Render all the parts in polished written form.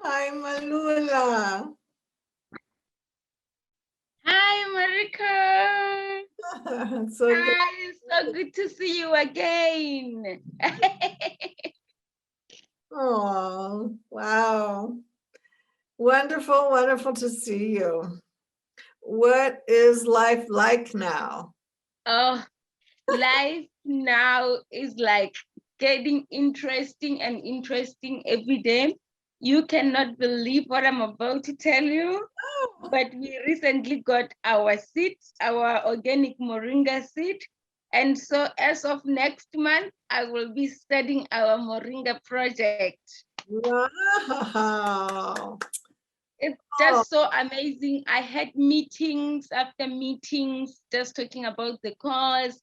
Hi, Molula. Hi, Marika. So good. Hi, it's so good to see you again. Oh, wow. Wonderful, wonderful to see you. What is life like now? Oh, life now is like getting interesting and interesting every day. You cannot believe what I'm about to tell you, but we recently got our seed, our organic moringa seed. And so as of next month, I will be studying our moringa project. Wow. It's Oh, just so amazing. I had meetings after meetings just talking about the cause.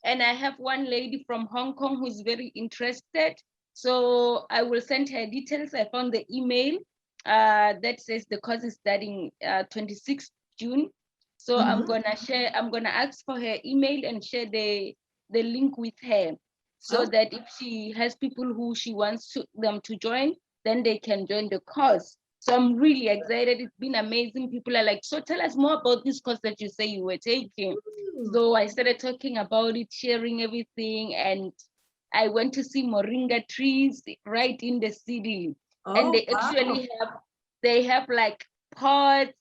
And I have one lady from Hong Kong who's very interested. So I will send her details. I found the email that says the course is starting 26th June. So I'm mhm. gonna ask for her email and share the link with her so Oh, that if she has people who she wants them to join, then they can join the course. So I'm really excited. It's been amazing. People are like, so tell us more about this course that you say you were taking. mm. So I started talking about it, sharing everything, and I went to see moringa trees right in the city. And Oh, they wow. actually have like pots.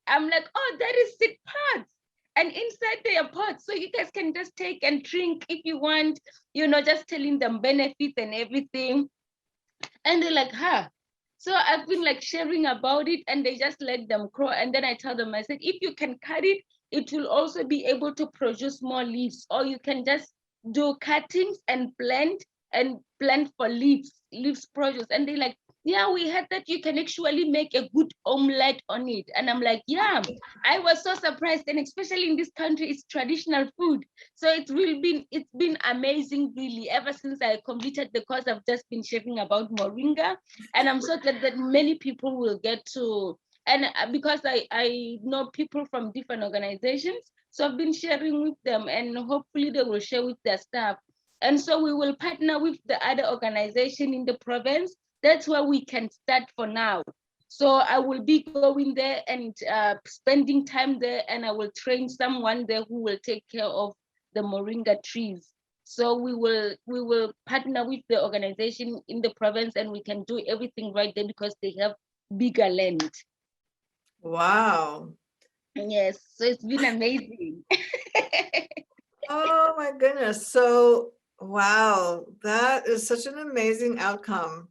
I'm like, oh, that is seed pots. And inside there are pots. So you guys can just take and drink if you want, just telling them benefits and everything. And they're like, huh. So I've been like sharing about it and they just let them grow. And then I tell them, I said, if you can cut it, it will also be able to produce more leaves. Or you can just do cuttings and blend for leaves produce. And they're like, yeah, we had that you can actually make a good omelette on it. And I'm like, yeah, I was so surprised. And especially in this country, it's traditional food. So it's been amazing, really. Ever since I completed the course, I've just been sharing about moringa, and I'm so glad that many people will get to. And because I know people from different organizations, so I've been sharing with them, and hopefully they will share with their staff. And so we will partner with the other organization in the province. That's where we can start for now. So I will be going there and spending time there, and I will train someone there who will take care of the moringa trees. So we will partner with the organization in the province, and we can do everything right there because they have bigger land. Wow. Yes, so it's been amazing. Oh my goodness. So, wow, that is such an amazing outcome.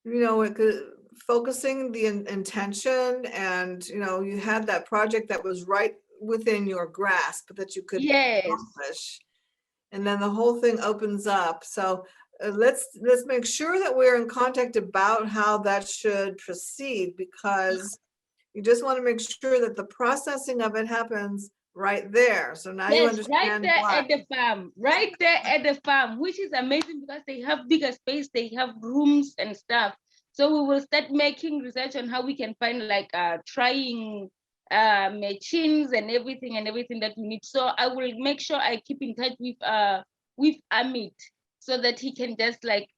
It could, focusing the intention and, you had that project that was right within your grasp that you could Yes, accomplish. And then the whole thing opens up. So let's make sure that we're in contact about how that should proceed, because you just want to make sure that the processing of it happens right there. So now you yes, right understand there why. at the farm, right there at the farm, which is amazing because they have bigger space, they have rooms and stuff. So we will start making research on how we can find like trying machines and everything that we need. So I will make sure I keep in touch with Amit so that he can just like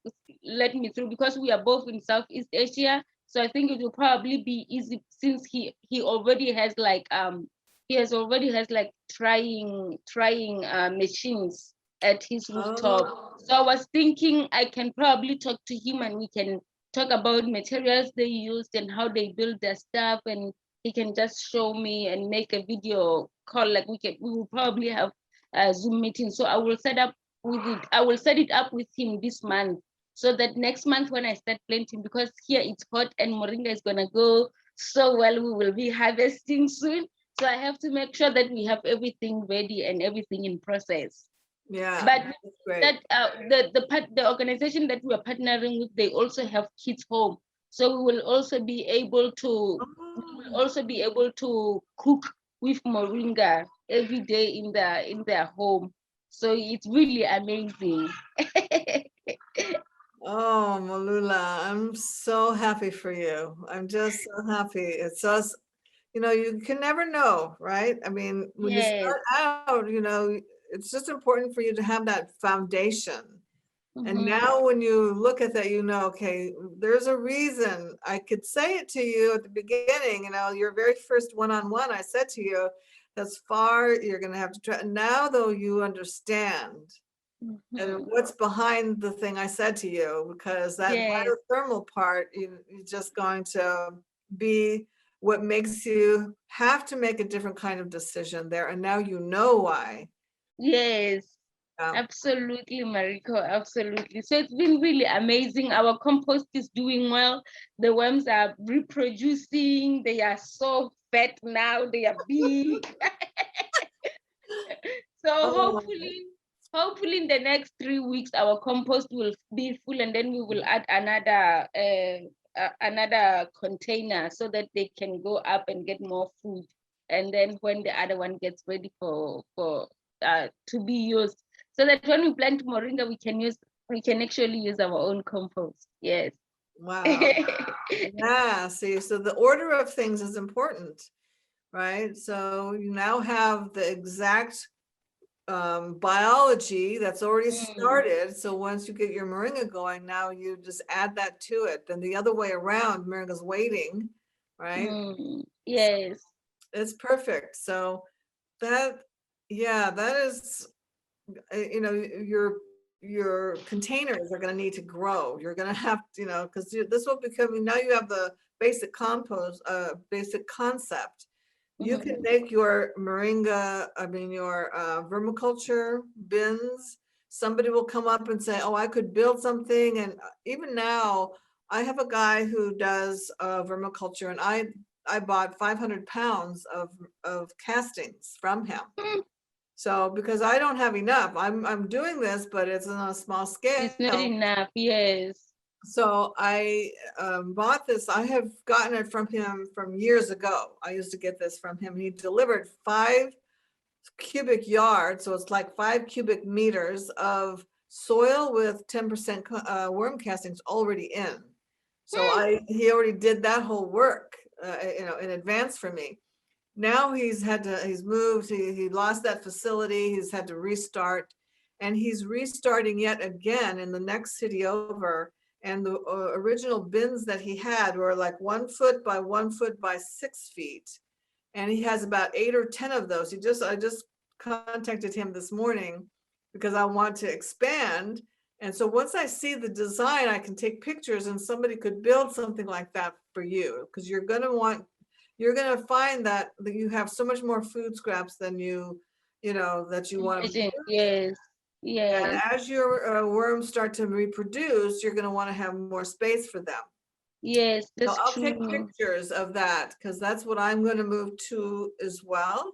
let me through because we are both in Southeast Asia. So I think it will probably be easy since he already has like trying machines at his rooftop. Oh, So I was thinking I can probably talk to him and we can talk about materials they used and how they build their stuff, and he can just show me and make a video call. Like we will probably have a Zoom meeting. So I will set it up with him this month so that next month when I start planting, because here it's hot and moringa is gonna go so well, we will be harvesting soon. So I have to make sure that we have everything ready and everything in process. yeah, But that's great. that the organization that we are partnering with, they also have kids home. So we will Oh, also be able to cook with moringa every day in their home. So it's really amazing. oh, Malula, I'm so happy for you. I'm just so happy. It's just, you can never know, right? I mean, when you Yes, start out, it's just important for you to have that foundation. And now when you look at that, you know, okay, there's a reason. I could say it to you at the beginning, you know, your very first one-on-one, I said to you, that's far, you're going to have to try. Now, though, you understand and what's behind the thing I said to you, because that Yes. biothermal part is just going to be what makes you have to make a different kind of decision there. And now you know why. Yes. Absolutely, Mariko, absolutely. So it's been really amazing. Our compost is doing well. The worms are reproducing. They are so fat now. They are big. So hopefully in the next 3 weeks, our compost will be full, and then we will add another container so that they can go up and get more food. And then when the other one gets ready for to be used, so that when we plant moringa, we can actually use our own compost. Yes. Wow. Yeah. See, so the order of things is important, right? So you now have the exact biology that's already started. So once you get your moringa going, now you just add that to it. Then the other way around, moringa's waiting, right? Yes. So it's perfect. So that, yeah, that is, you know, your containers are going to need to grow. You're going to have to, you know, because this will become, now you have the basic compost, basic concept. You can make your moringa, your vermiculture bins. Somebody will come up and say, oh, I could build something. And even now, I have a guy who does vermiculture, and I bought 500 pounds of castings from him. So because I don't have enough, I'm doing this, but it's on a small scale. It's not enough, yes. So I bought this. I have gotten it from him from years ago. I used to get this from him. He delivered 5 cubic yards. So it's like 5 cubic meters of soil with 10% worm castings already in. So he already did that whole work, you know, in advance for me. Now he's moved, he lost that facility, he's had to restart, and he's restarting yet again in the next city over. And the original bins that he had were like 1 foot by 1 foot by 6 feet. And he has about 8 or 10 of those. I just contacted him this morning because I want to expand. And so once I see the design, I can take pictures and somebody could build something like that for you, because you're going to find that you have so much more food scraps than you know, that you want to. Yes. Yes. And as your worms start to reproduce, you're going to want to have more space for them. Yes, that's so I'll true. take pictures of that, because that's what I'm going to move to as well,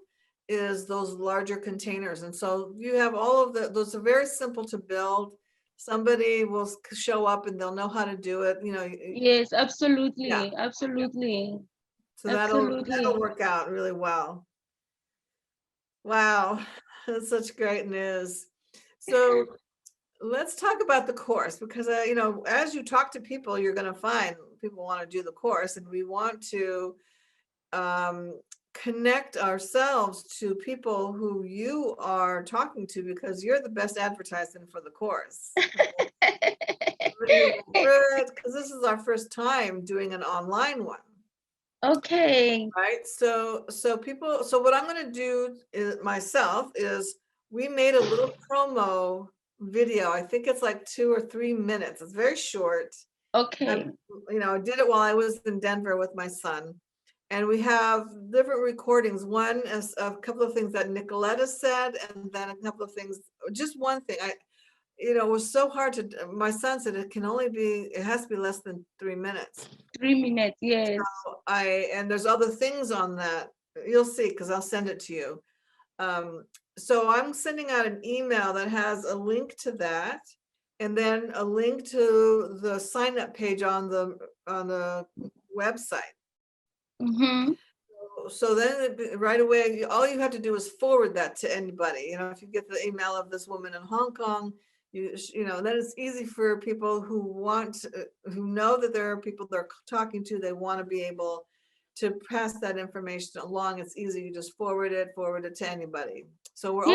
is those larger containers. And so you have all of those are very simple to build. Somebody will show up and they'll know how to do it, you know. Yes, absolutely. Yeah. Absolutely. Yeah. So that'll work out really well. Wow, that's such great news. So let's talk about the course, because you know, as you talk to people, you're going to find people want to do the course, and we want to connect ourselves to people who you are talking to, because you're the best advertising for the course. Because this is our first time doing an online one. Okay. Right. So what I'm going to do myself is, we made a little promo video. I think it's like 2 or 3 minutes. It's very short. Okay. You know, I did it while I was in Denver with my son. And we have different recordings. One is a couple of things that Nicoletta said, and then a couple of things, just one thing. It was so hard to, my son said it has to be less than 3 minutes. 3 minutes, yes. So and there's other things on that. You'll see, because I'll send it to you. So I'm sending out an email that has a link to that, and then a link to the sign up page on the website. So then right away, all you have to do is forward that to anybody. You know, if you get the email of this woman in Hong Kong, you know, then it's easy for people who know that there are people they're talking to. They want to be able to pass that information along. It's easy. You just forward it to anybody. So we're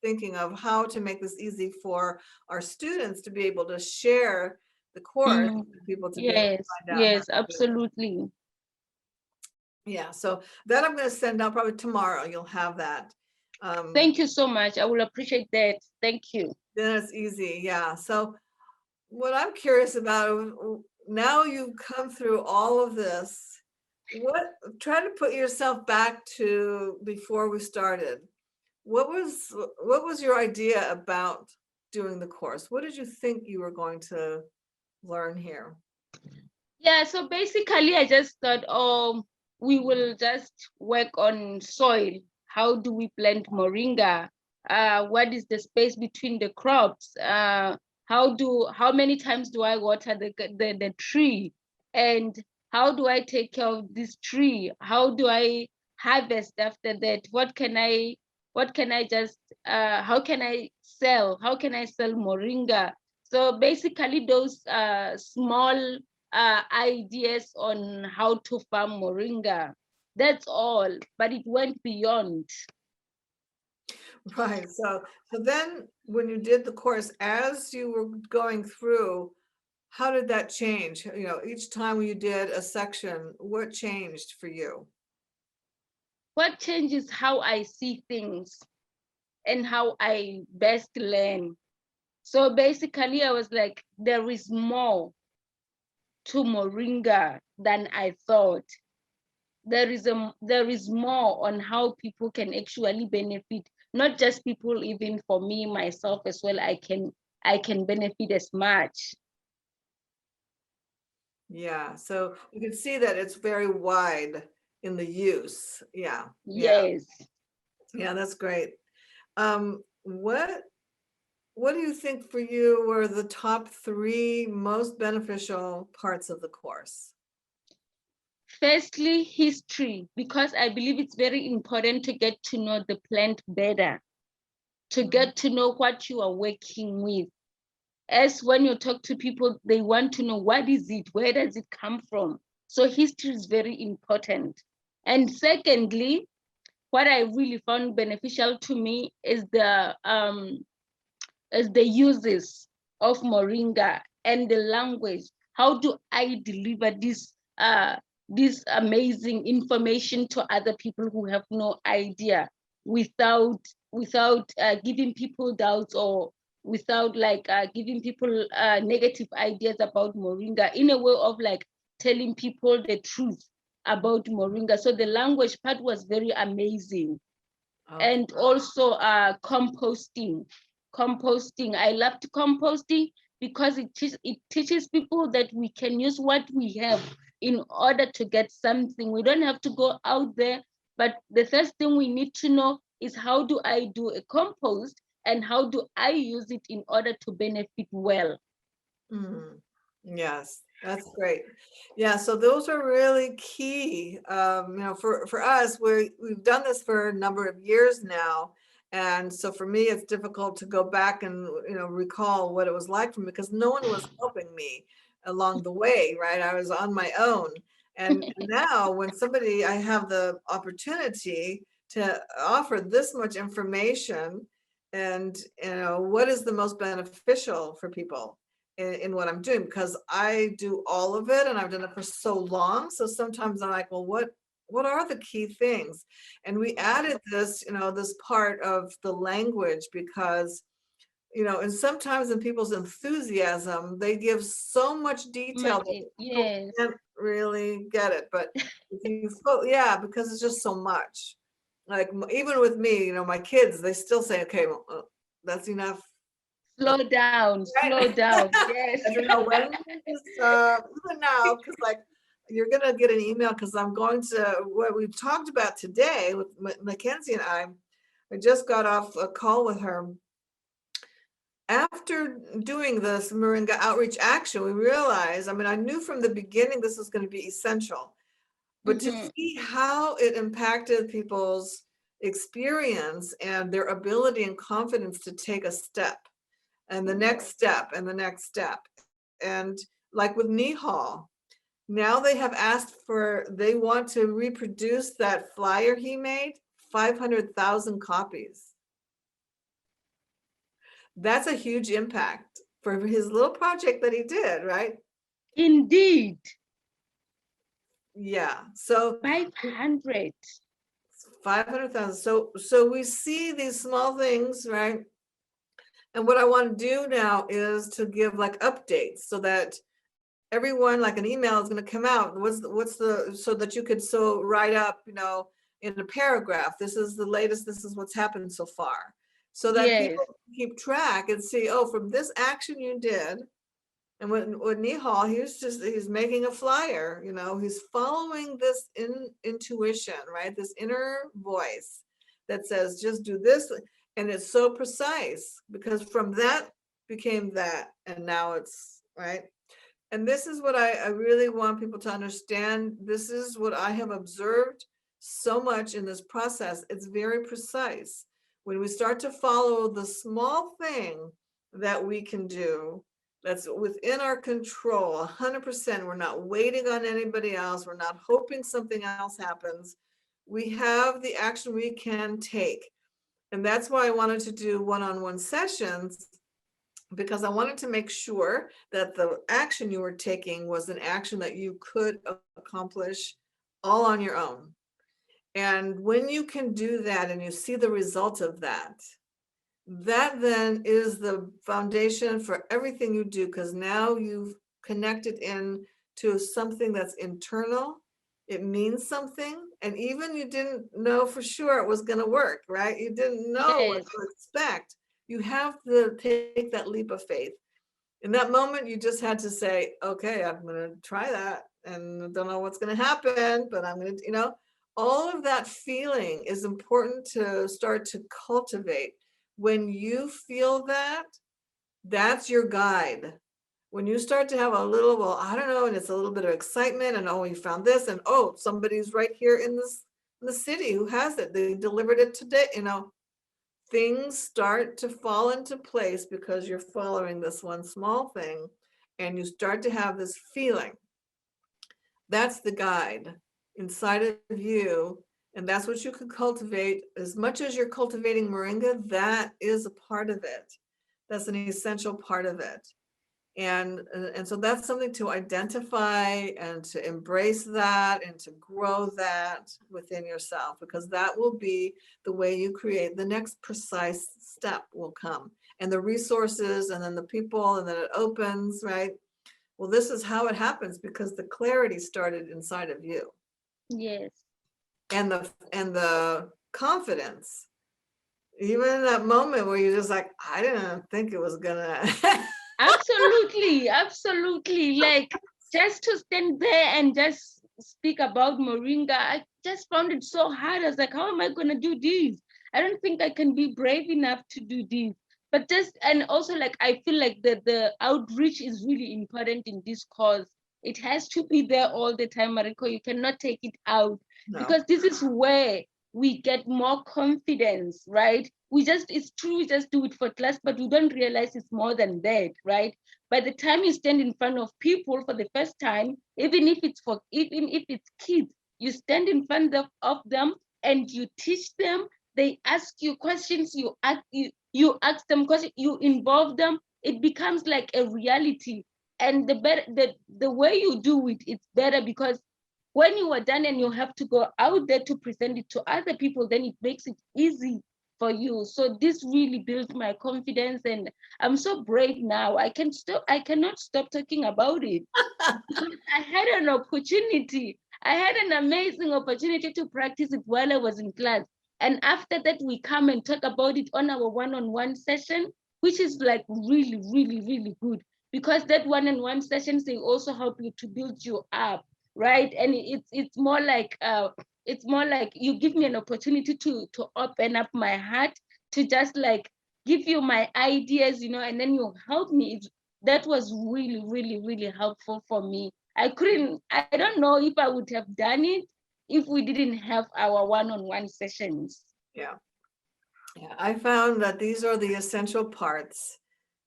thinking of how to make this easy for our students to be able to share the course, for people to be able to Yes, find out how yes, to do it. absolutely. Yeah, so that I'm going to send out probably tomorrow. You'll have that. Thank you so much. I will appreciate that. Thank you. Then it's easy. Yeah. So what I'm curious about, now you've come through all of this, try to put yourself back to before we started. What was your idea about doing the course? What did you think you were going to learn here? Yeah, so basically I just thought, oh, we will just work on soil. How do we plant moringa? What is the space between the crops? How many times do I water the tree? And how do I take care of this tree? How do I harvest after that? What can I just how can I sell? How can I sell moringa? So basically those small ideas on how to farm moringa. That's all, but it went beyond. Right. So then when you did the course, as you were going through, how did that change? You know, each time you did a section, what changed for you? What changes how I see things and how I best learn. So basically, I was like, there is more to moringa than I thought. There is more on how people can actually benefit, not just people, even for me myself as well. I can benefit as much. Yeah, so you can see that it's very wide in the use. Yeah, Yes. yeah, that's great. What do you think for you were the top 3 most beneficial parts of the course? Firstly, history, because I believe it's very important to get to know the plant better, to get to know what you are working with. As when you talk to people, they want to know what is it, where does it come from? So history is very important. And secondly, what I really found beneficial to me is the uses of moringa and the language. How do I deliver this amazing information to other people who have no idea, without giving people doubts, or without giving people negative ideas about moringa, in a way of like telling people the truth about moringa. So the language part was very amazing. Okay. And also composting. I loved composting because it teaches people that we can use what we have in order to get something. We don't have to go out there, but the first thing we need to know is, how do I do a compost, and how do I use it in order to benefit well? Mhm. Yes, that's great. Yeah, so those are really key. You know, for us, we've done this for a number of years now. And so for me, it's difficult to go back and, you know, recall what it was like for me, because no one was helping me along the way, right? I was on my own. And now when I have the opportunity to offer this much information, and, you know, what is the most beneficial for people in what I'm doing, because I do all of it and I've done it for so long. So sometimes I'm like, well, what are the key things? And we added this, you know, this part of the language because, you know, and sometimes in people's enthusiasm, they give so much detail that people Yes. can't really get it. But if you, yeah, because it's just so much. Like even with me, you know, my kids, they still say, okay, well, that's enough. Slow down, slow Right? down. Yes. I don't know when this, even now, because like you're gonna get an email, because I'm going to what we've talked about today with Mackenzie and I just got off a call with her. After doing this Moringa outreach action, we realized, I mean, I knew from the beginning this was going to be essential, but to see how it impacted people's experience and their ability and confidence to take a step, and the next step, and the next step. And like with Nihal, now they have asked they want to reproduce that flyer he made, 500,000 copies. That's a huge impact for his little project that he did, right? Indeed. Yeah. So 500. 500,000. So we see these small things, right? And what I want to do now is to give like updates so that everyone, like an email is going to come out. So that you could write up, in a paragraph, this is the latest, this is what's happened so far. So that Yes. people keep track and see, oh, from this action you did. And with Nihal, he's making a flyer, he's following this intuition, right? This inner voice that says, just do this. And it's so precise because from that became that. And now it's right. And this is what I really want people to understand. This is what I have observed so much in this process. It's very precise. When we start to follow the small thing that we can do, that's within our control, 100%. We're not waiting on anybody else. We're not hoping something else happens. We have the action we can take. And that's why I wanted to do one-on-one sessions, because I wanted to make sure that the action you were taking was an action that you could accomplish all on your own. And when you can do that and you see the result of that, that then is the foundation for everything you do, because now you've connected in to something that's internal. It means something. And even you didn't know for sure it was going to work, right? You didn't know what Yes. to expect. You have to take that leap of faith. In that moment, you just had to say, okay, I'm going to try that. And I don't know what's going to happen, but I'm going to, all of that feeling is important to start to cultivate. When you feel that, that's your guide. When you start to have a little, well, I don't know, and it's a little bit of excitement, and oh, you found this, and oh, somebody's right here in the city who has it. They delivered it today, things start to fall into place because you're following this one small thing, and you start to have this feeling. That's the guide inside of you. And that's what you can cultivate. As much as you're cultivating Moringa, that is a part of it. That's an essential part of it. And so that's something to identify and to embrace that and to grow that within yourself, because that will be the way you create the next precise step will come, and the resources, and then the people, and then it opens, right? Well, this is how it happens because the clarity started inside of you. Yes. And the confidence, even in that moment where you're just like, I didn't think it was gonna. Absolutely. Absolutely. Like, just to stand there and just speak about Moringa, I just found it so hard. I was like, how am I going to do this? I don't think I can be brave enough to do this. But and also, like, I feel like the outreach is really important in this cause. It has to be there all the time, Mariko. You cannot take it out. No. Because this is where we get more confidence, right? It's true, we just do it for class, but we don't realize it's more than that, right? By the time you stand in front of people for the first time, even if it's kids, you stand in front of them and you teach them. They ask you questions, you ask them questions, you involve them. It becomes like a reality. And the way you do it, it's better, because when you are done and you have to go out there to present it to other people, then it makes it easy for you. So this really built my confidence, and I'm so brave now. I cannot stop talking about it. Because I had an opportunity. I had an amazing opportunity to practice it while I was in class. And after that, we come and talk about it on our one-on-one session, which is like really, really, really good. Because that one-on-one sessions, they also help you to build you up, right? And it's more like you give me an opportunity to open up my heart, to just like give you my ideas, and then you help me. That was really, really, really helpful for me. I don't know if I would have done it if we didn't have our one-on-one sessions. Yeah. I found that these are the essential parts,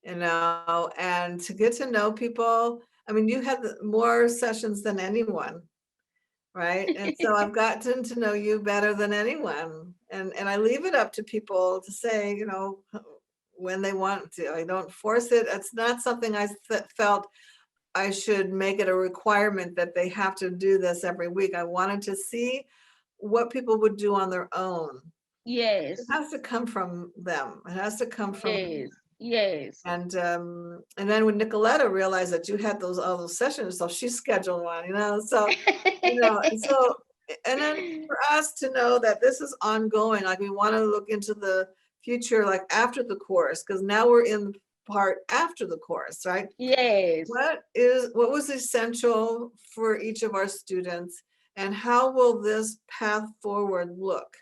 and to get to know people. I mean, you had more sessions than anyone, right? And so I've gotten to know you better than anyone. And I leave it up to people to say, when they want to. I don't force it. It's not something I felt I should make it a requirement that they have to do this every week. I wanted to see what people would do on their own. It Yes. has to come from them. It has to come from, Yes. Yes. and then when Nicoletta realized that you had all those sessions, so she scheduled one, so so, and then for us to know that this is ongoing, like we want to look into the future, like after the course, because now we're in the part after the course, right? Yes. What was essential for each of our students, and how will this path forward look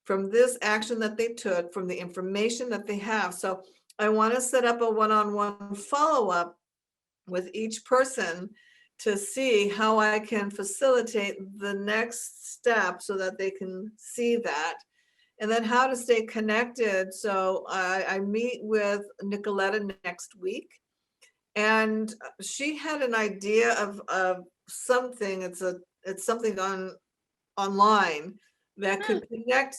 from this action that they took, from the information that they have? So I want to set up a one-on-one follow-up with each person to see how I can facilitate the next step so that they can see that. And then how to stay connected. So I meet with Nicoletta next week, and she had an idea of something. It's something online that could connect,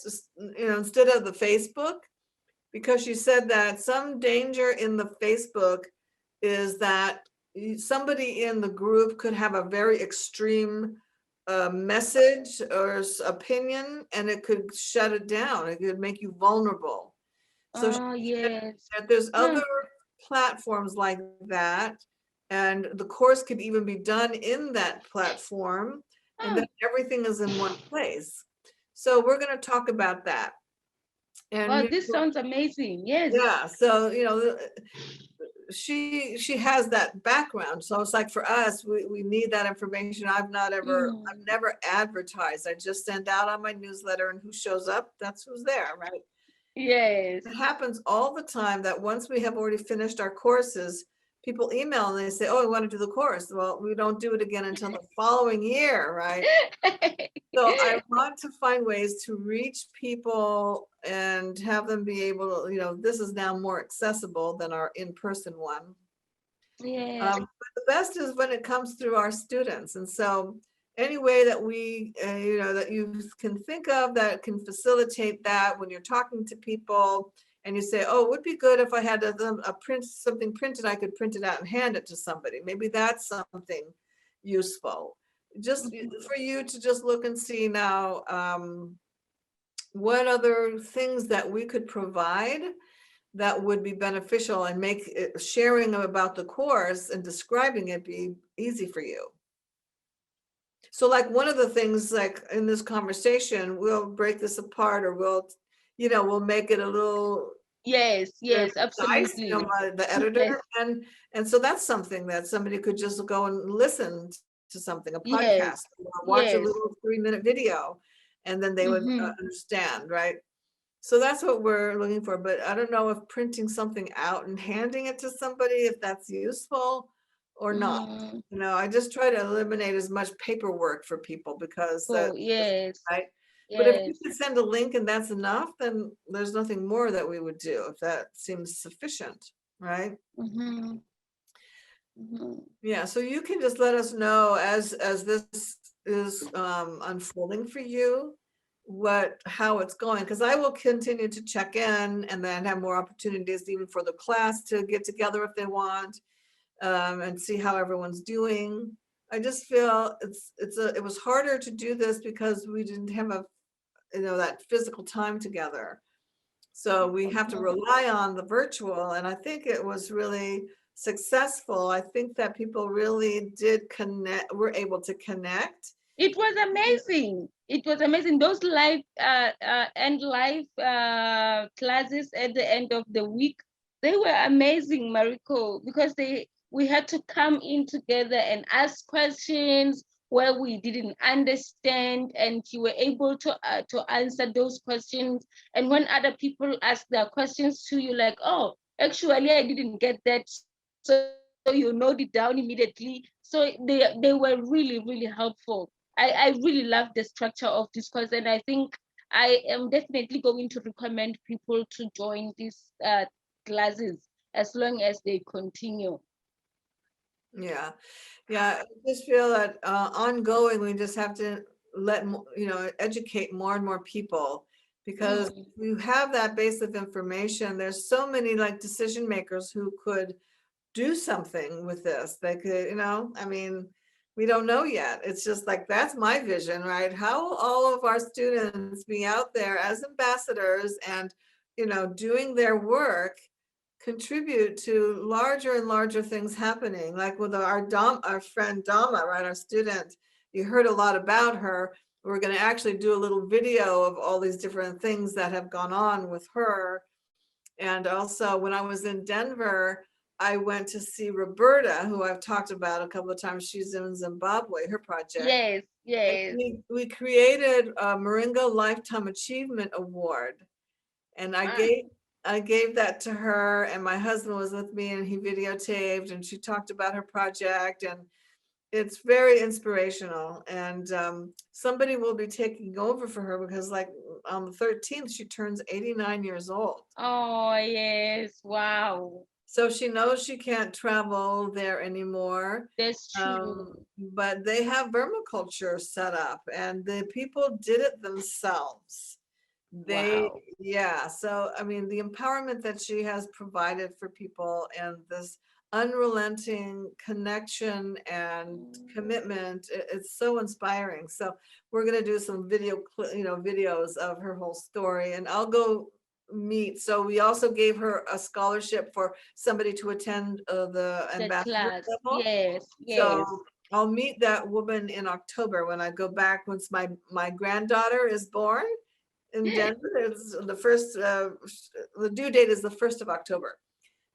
instead of the Facebook, because she said that some danger in the Facebook is that somebody in the group could have a very extreme message or opinion, and it could shut it down. It could make you vulnerable. So she Oh, said yes. that there's other platforms like that, and the course could even be done in that platform, and then everything is in one place. So we're going to talk about that. And Wow, this sounds amazing. Yes. yeah, so she has that background, so it's like for us, we need that information. I've never advertised. I just send out on my newsletter, and who shows up, that's who's there, right? Yes. It happens all the time that once we have already finished our courses, people email and they say, oh, I want to do the course. Well, we don't do it again until the following year, right? So I want to find ways to reach people and have them be able to, this is now more accessible than our in-person one. Yes. But the best is when it comes through our students. And so any way that we, that you can think of that can facilitate that when you're talking to people and you say, oh, it would be good if I had something printed, I could print it out and hand it to somebody. Maybe that's something useful. Just for you to just look and see now, what other things that we could provide that would be beneficial and make sharing about the course and describing it be easy for you. So like one of the things, like in this conversation, we'll break this apart, or we'll make it a little Yes. Yes. concise, Absolutely. by the editor. And so that's something that somebody could just go and listen to something, a podcast, Yes. or watch a Yes. little 3-minute video, and then they would understand, right? So that's what we're looking for. But I don't know if printing something out and handing it to somebody, if that's useful or not. I just try to eliminate as much paperwork for people, because Oh, yes. right. But if you Yes. can send a link and that's enough, then there's nothing more that we would do, if that seems sufficient, right? Yeah, so you can just let us know as this is unfolding for you, how it's going, because I will continue to check in and then have more opportunities even for the class to get together if they want, and see how everyone's doing. I just feel it was harder to do this because we didn't have that physical time together. So we have to rely on the virtual, and I think it was really successful. I think that people really were able to connect. It was amazing. It was amazing. Those live classes at the end of the week, they were amazing, Mariko, because we had to come in together and ask questions where we didn't understand, and you were able to answer those questions. And when other people ask their questions to you, like, oh, actually, I didn't get that, so you note it down immediately. So they were really, really helpful. I really love the structure of this course, and I think I am definitely going to recommend people to join these classes as long as they continue. Yeah, I just feel that ongoing, we just have to educate more and more people because you have that base of information. There's so many like decision makers who could do something with this. They could, I mean, we don't know yet. It's just like, that's my vision, right? How will all of our students be out there as ambassadors and, doing their work, contribute to larger and larger things happening, like with our friend Dama, right? Our student, you heard a lot about her. We're going to actually do a little video of all these different things that have gone on with her. And also when I was in Denver, I went to see Roberta, who I've talked about a couple of times. She's in Zimbabwe, her project. Yes, yes. And we created a Moringa Lifetime Achievement Award. And I gave that to her, and my husband was with me and he videotaped, and she talked about her project, and it's very inspirational. And somebody will be taking over for her because like on the 13th, she turns 89 years old. Oh, yes. Wow. So she knows she can't travel there anymore. That's true. But they have permaculture set up, and the people did it themselves. Wow. Yeah. So, I mean, the empowerment that she has provided for people and this unrelenting connection and commitment, it's so inspiring. So we're going to do some videos of her whole story, and I'll go meet. So we also gave her a scholarship for somebody to attend the ambassador level. Yes, yes. So I'll meet that woman in October when I go back, once my granddaughter is born in Denver. It's the due date is the 1st of October.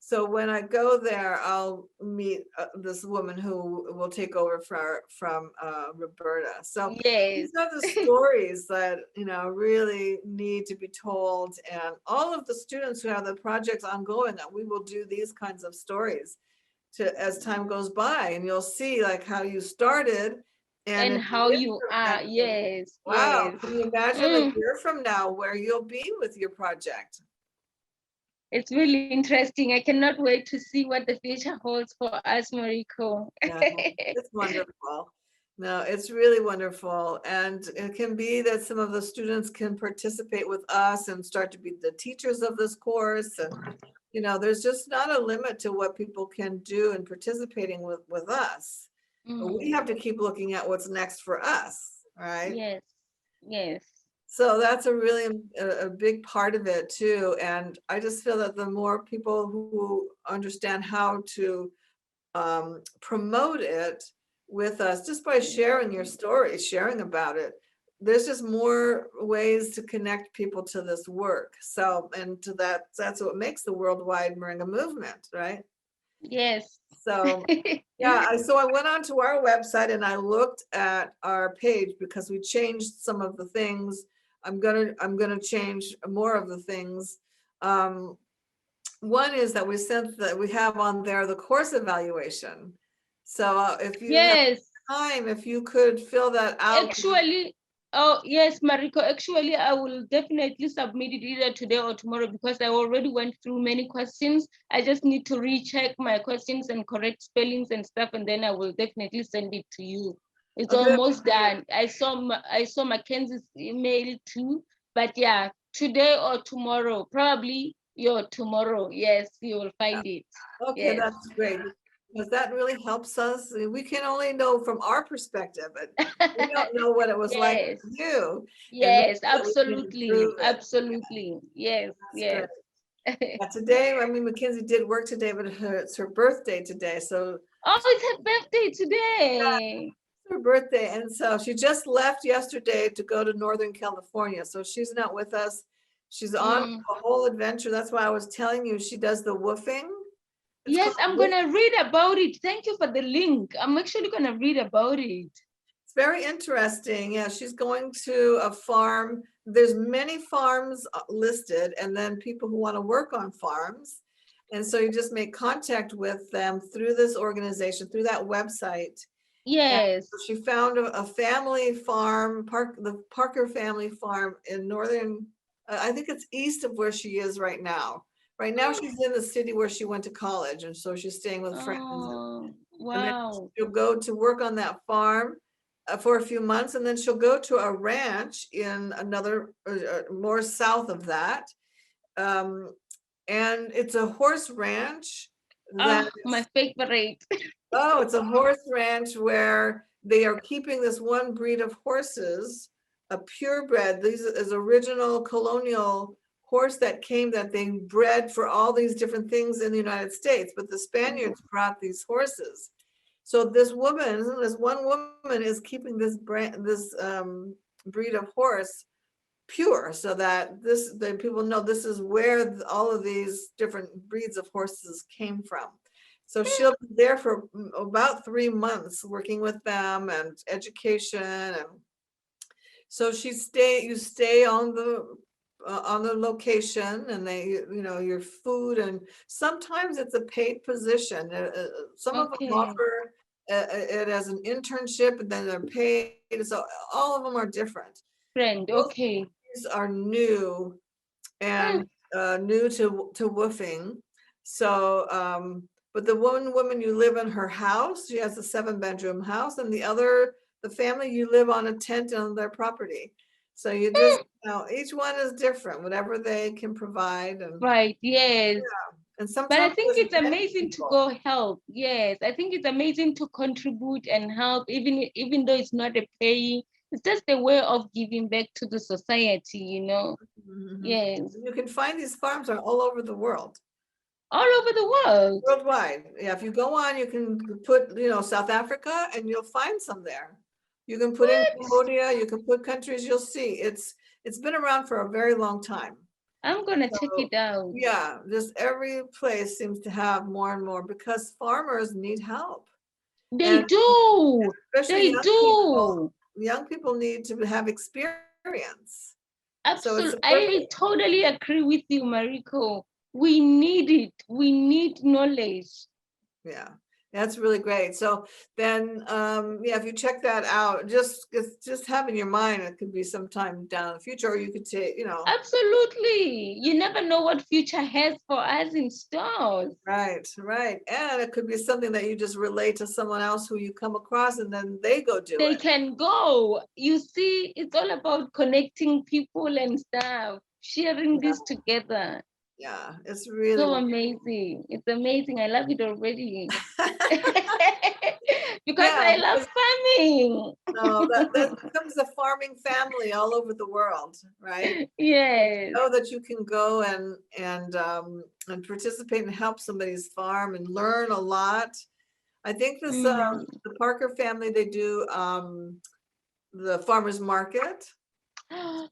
So when I go there, I'll meet this woman who will take over from Roberta. So yes. these are the stories that, really need to be told. And all of the students who have the projects ongoing, we will do these kinds of stories as time goes by. And you'll see like how you started. And how you are. Yes. Wow. Yes. Can you imagine a year from now where you'll be with your project? It's really interesting. I cannot wait to see what the future holds for us, Mariko. Yeah, it's wonderful. No, it's really wonderful. And it can be that some of the students can participate with us and start to be the teachers of this course. And, there's just not a limit to what people can do in participating with us. But we have to keep looking at what's next for us, right? Yes, yes. So that's a big part of it too. And I just feel that the more people who understand how to promote it with us, just by sharing your story, sharing about it, there's just more ways to connect people to this work. So, and to that's what makes the Worldwide Moringa Movement, right? Yes. So yeah, so I went onto our website and I looked at our page because we changed some of the things. I'm gonna change more of the things. One is that we have on there the course evaluation. So if you have time, if you could fill that out. Actually, oh yes, Mariko, actually I will definitely submit it either today or tomorrow because I already went through many questions. I just need to recheck my questions and correct spellings and stuff, and then I will definitely send it to you. It's almost done. I saw Mackenzie's email too, but yeah, today or tomorrow, probably tomorrow. Yes, you will find it. Okay, that's great. Because that really helps us. We can only know from our perspective, but we don't know what it was like for you. Yes, absolutely. Absolutely. Yes, yes. Today, I mean, Mackenzie did work today, but it's her birthday today. So it's her birthday today. It's her birthday. And so she just left yesterday to go to Northern California. So she's not with us. She's on a whole adventure. That's why I was telling you she does the woofing. Yes, I'm going to read about it. Thank you for the link. I'm actually going to read about it. It's very interesting. Yeah, she's going to a farm. There's many farms listed, and then people who want to work on farms. And so you just make contact with them through this organization, through that website. Yes. And she found a family farm, the Parker family farm in northern, I think it's east of where she is right now. Right now she's in the city where she went to college, and so she's staying with friends. Wow. And then she'll go to work on that farm for a few months, and then she'll go to a ranch in another, more south of that. And it's a horse ranch that, Oh, my favorite. oh, it's a horse ranch where they are keeping this one breed of horses, a purebred. This is original colonial horse that came, that they bred for all these different things in the United States, but the Spaniards brought these horses. So this one woman is keeping this breed of horse pure, so that the people know this is where all of these different breeds of horses came from. So she'll be there for about 3 months working with them and education. And so you stay on the location, and your food, and sometimes it's a paid position. Some of them offer it as an internship, and then they're paid. So all of them are different. Okay. These are new and new to woofing. So, but the one woman, you live in her house. She has a 7-bedroom house, and the family, you live on a tent on their property. So you just, each one is different, whatever they can provide. And right, yes. yeah. And sometimes, but I think it's amazing to go help. Yes, I think it's amazing to contribute and help, even though it's not a pay. It's just a way of giving back to the society, Mm-hmm. Yes. You can find these farms are all over the world. All over the world. Worldwide. Yeah, if you go on, you can put, South Africa, and you'll find some there. You can put in Cambodia, you can put countries, you'll see. It's been around for a very long time. I'm gonna check it out. Yeah, just every place seems to have more and more, because farmers need help. They do. Especially They do. Young people need to have experience. Absolutely. So I totally agree with you, Mariko. We need it. We need knowledge. Yeah, that's really great. So then, if you check that out, just have in your mind, it could be sometime down in the future, or you could say, Absolutely. You never know what future has for us in store. Right. And it could be something that you just relate to someone else who you come across, and then they go do it. They can go. You see, it's all about connecting people and stuff, sharing this together. Yeah, it's really so amazing. It's amazing. I love it already. Because I love farming. No, that becomes a farming family all over the world, right? Yes. So that you can go and participate and help somebody's farm and learn a lot. I think this the Parker family, they do the farmers market.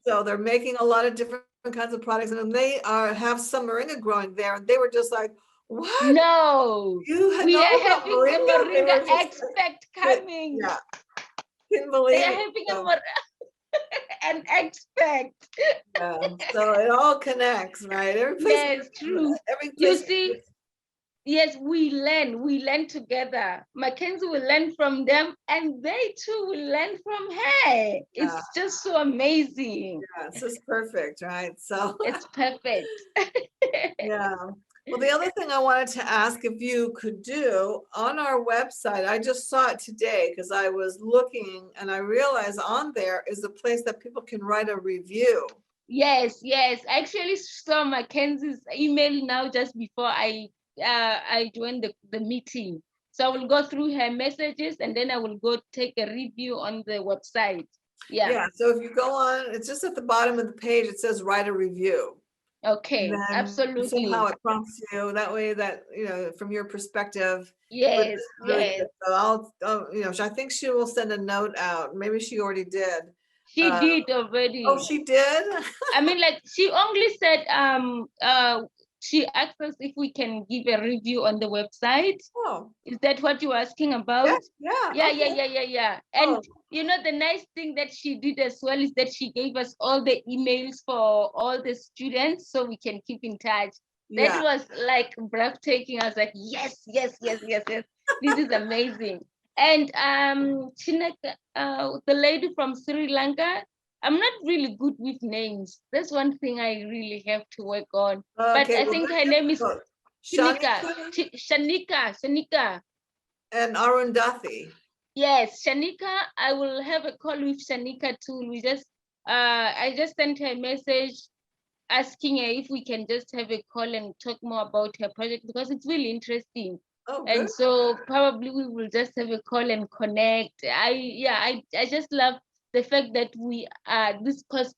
So they're making a lot of different kinds of products, and they have some moringa growing there, and they were just like, what? No, we are having a moringa expert coming. Yeah, couldn't believe they are having an expert. Yeah, so it all connects, right? Yes, true. You see, yes, we learn together. Mackenzie will learn from them, and they too will learn from her. It's just so amazing. Yeah, it's just perfect, right? So it's perfect. Yeah. Well, the other thing I wanted to ask if you could do on our website, I just saw it today because I was looking, and I realized on there is a place that people can write a review. Yes. I actually saw Mackenzie's email now just before I joined the meeting. So I will go through her messages, and then I will go take a review on the website. Yeah. So if you go on, it's just at the bottom of the page, it says write a review. Okay, absolutely. Somehow it prompts you that way, that from your perspective. Yes. So I'll I think she will send a note out. Maybe she already did. She did already. Oh, she did? I mean, like, she only said she asked us if we can give a review on the website. Oh. Is that what you were asking about? Yeah. And the nice thing that she did as well is that she gave us all the emails for all the students so we can keep in touch. That was like breathtaking. I was like, yes. This is amazing. And Chinaka, the lady from Sri Lanka, I'm not really good with names. That's one thing I really have to work on. But I think her name is Shanika. And Arundathi. Yes, Shanika, I will have a call with Shanika too. I just sent her a message asking her if we can just have a call and talk more about her project because it's really interesting. Oh, good. And so probably we will just have a call and connect. I just love the fact that this course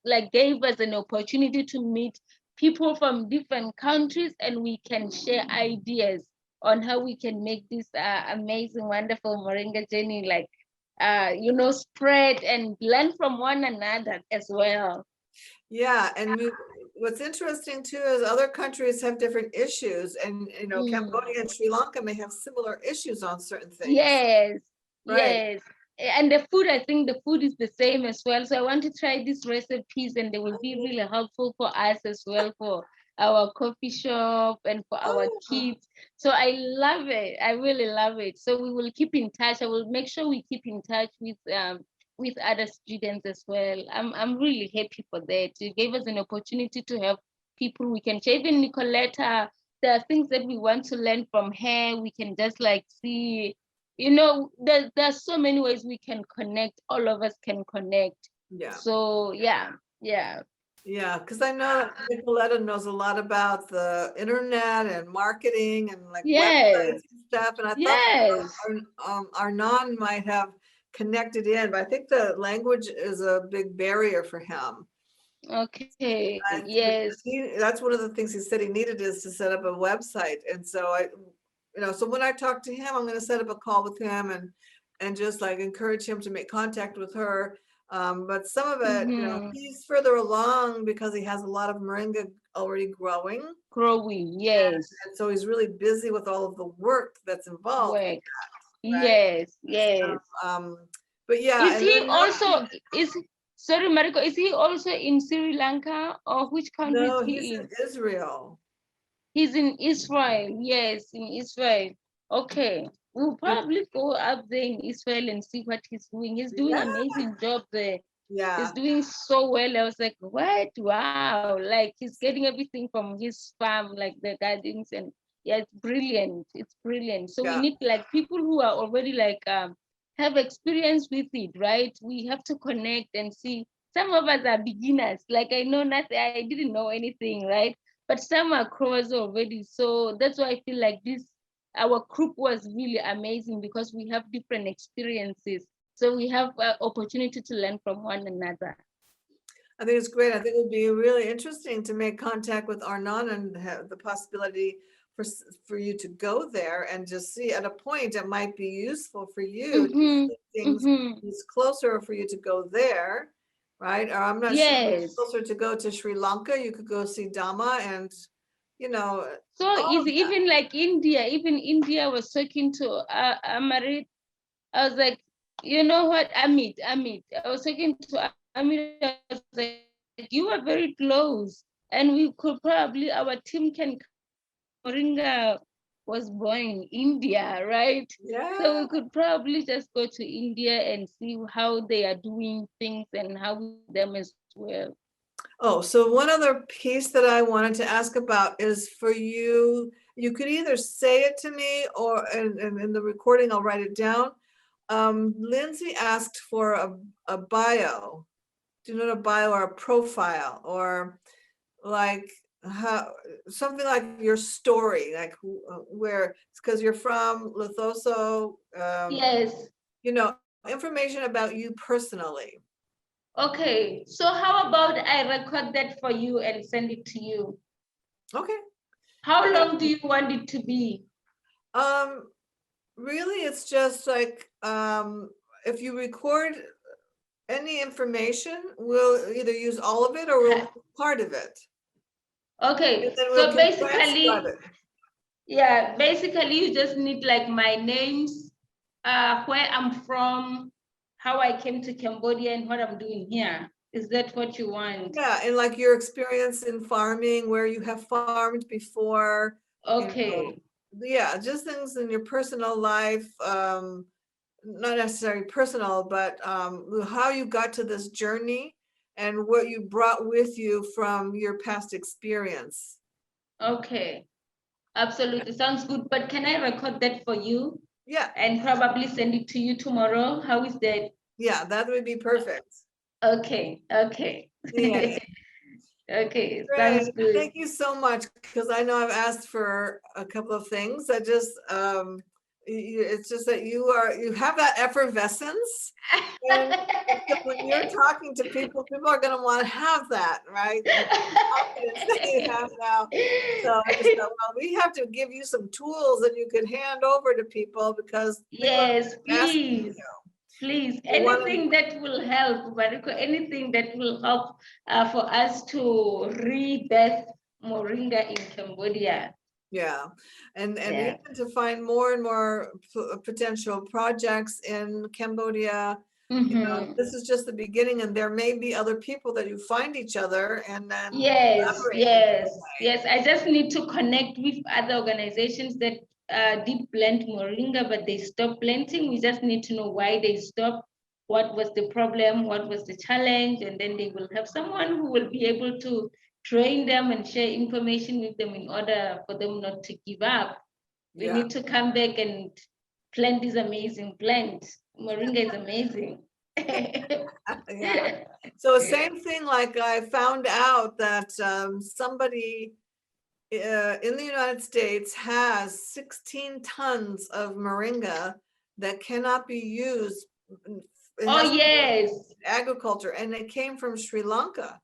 like gave us an opportunity to meet people from different countries and we can share ideas on how we can make this amazing, wonderful Moringa journey spread and learn from one another as well. Yeah, and what's interesting too is other countries have different issues, and Cambodia and Sri Lanka may have similar issues on certain things. Yes, Right. yes. And the food, I think the food is the same as well. So I want to try these recipes and they will be really helpful for us as well for our coffee shop and for our kids. So I love it. I really love it. So we will keep in touch. I will make sure we keep in touch with other students as well. I'm really happy for that. You gave us an opportunity to have people we can share. Even Nicoletta, there are things that we want to learn from her. We can just like see, there's so many ways we can connect. All of us can connect. Yeah. So yeah. Yeah, because I know that Nicoletta knows a lot about the internet and marketing and like websites and stuff. And I thought Arnon might have connected in, but I think the language is a big barrier for him. Okay. Yes. That's one of the things he said he needed is to set up a website. And so so when I talk to him, I'm going to set up a call with him and just like encourage him to make contact with her. But some of it, he's further along because he has a lot of moringa already growing. Yes. And so he's really busy with all of the work that's involved. Right? Yes. But yeah. Sorry, Mariko, is he also in Sri Lanka or which country is he he's in Israel. He's in Israel. Yes, in Israel. Okay. We'll probably go up there in Israel and see what he's doing. He's doing an amazing job there. Yeah. He's doing so well. I was like, what? Wow. Like he's getting everything from his farm, like the gardens, and yeah, it's brilliant. It's brilliant. So we need like people who are already like have experience with it, right? We have to connect and see. Some of us are beginners. Like I know nothing, I didn't know anything, right? But some are pros already. So that's why I feel like our group was really amazing because we have different experiences. So we have an opportunity to learn from one another. I think it's great. I think it would be really interesting to make contact with Arnon and have the possibility for you to go there and just see at a point it might be useful for you to see things it's closer for you to go there, right? Or I'm not sure if it's closer to go to Sri Lanka. You could go see Dhamma and so easy. Even like India was talking to Amarit. I was like, you know what, Amit, I was talking to Amit, I was like, you are very close and we could probably, our team can, Moringa was born in India, right? Yeah. So we could probably just go to India and see how they are doing things and how them as well. Oh, so one other piece that I wanted to ask about is for you could either say it to me or in the recording, I'll write it down. Lindsay asked for a bio. Do you know what a bio or a profile or like something like your story, like where, because you're from Lesotho. Yes. Information about you personally. Okay, so how about I record that for you and send it to you? Okay. How long do you want it to be? Really, it's just like if you record any information, we'll either use all of it or we'll part of it. Okay, so basically you just need like my names, where I'm from, how I came to Cambodia and what I'm doing here. Is that what you want? Yeah, and like your experience in farming, where you have farmed before. Okay. Yeah, just things in your personal life, not necessarily personal, but how you got to this journey and what you brought with you from your past experience. Okay, absolutely, sounds good. But can I record that for you? Yeah. and probably send it to you tomorrow. How is that? Yeah, that would be perfect. Okay. Yeah. Okay, sounds Great. good. Thank you so much, because I know I've asked for a couple of things. I just, it's just that you have that effervescence. And so when you're talking to people, people are going to want to have that, right? The confidence that you have now. So I just thought, well, we have to give you some tools that you can hand over to people, because people are Yes, asking please. you. Please, They wanna- anything that will help, Mariko, anything that will help for us to rebirth Moringa in Cambodia. Yeah, and Yeah. even to find more and more potential projects in Cambodia. You know, this is just the beginning, and there may be other people that you find each other and then Yes, collaborate. yes. I just need to connect with other organizations that did plant Moringa, but they stopped planting. We just need to know why they stopped, what was the problem, what was the challenge, and then they will have someone who will be able to train them and share information with them in order for them not to give up. We need to come back and plant this amazing plant. Moringa is amazing. Yeah. So same thing, like I found out that somebody in the United States has 16 tons of moringa that cannot be used in Oh, yes. agriculture, and it came from Sri Lanka.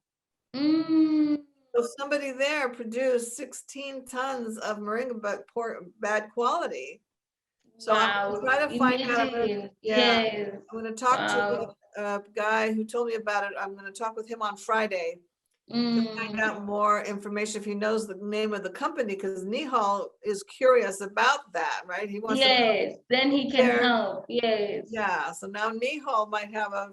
Mm. So somebody there produced 16 tons of moringa, but bad quality. So I'm going to try to find out. Yes. I'm going to talk to a guy who told me about it. I'm going to talk with him on Friday to find out more information, if he knows the name of the company, because Nihal is curious about that, right? He wants to then he can help. Yes. Yeah. So now Nihal might have a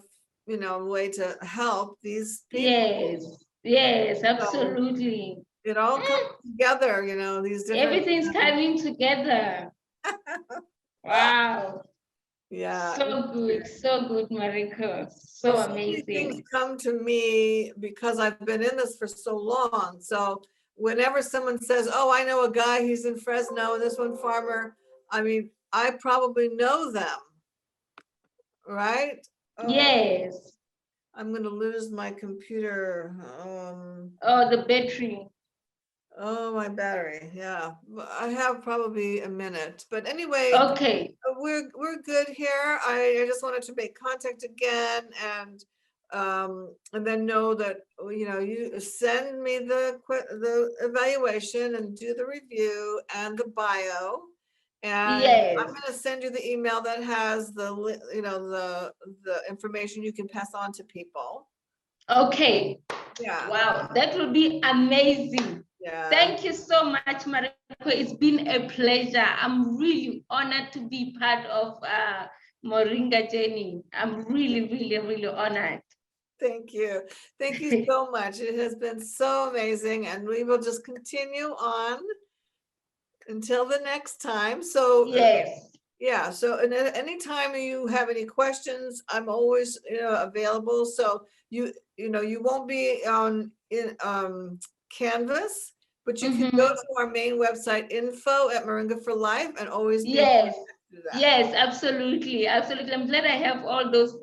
way to help these people. Yes, absolutely. So it all comes together, these different. Everything's coming together. Wow. Yeah. So good, Mariko. So amazing. Things come to me because I've been in this for so long. So whenever someone says, oh, I know a guy, he's in Fresno, and this one farmer, I mean, I probably know them, right? Yes. I'm going to lose my computer. Oh, the battery. Oh, my battery. Yeah, I have probably a minute, but anyway. Okay. We're good here. I just wanted to make contact again, and then know that you send me the evaluation and do the review and the bio, and I'm going to send you the email that has the the information you can pass on to people. Okay. Yeah. Wow, that would be amazing. Yeah. Thank you so much, Mariko. It's been a pleasure. I'm really honored to be part of Moringa journey. I'm really, really, really honored. Thank you. Thank you so much. It has been so amazing, and we will just continue on until the next time. So yes. Yeah. So anytime you have any questions, I'm always available. So you won't be on Canvas, but you can go to our main website, info@Moringa for Life, and always be able to do that. Yes, absolutely. I'm glad I have all those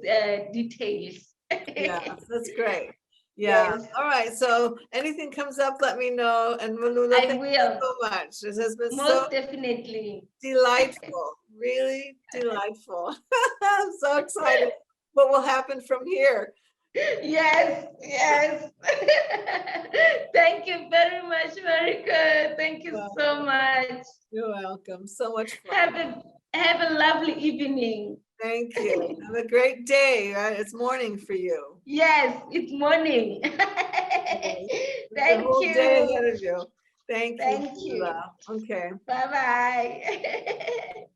details. Yeah, that's great. Yeah. Yes. All right. So anything comes up, let me know. And Molula, thank you so much. This has been most definitely delightful. Really delightful. I'm so excited what will happen from here. Yes. Thank you very much, Mariko. Thank you so much. You're welcome. So much fun. Have a lovely evening. Thank you. Have a great day. Right? It's morning for you. Yes, it's morning. Thank you. Whole day ahead of you. Thank you. Okay. Bye-bye.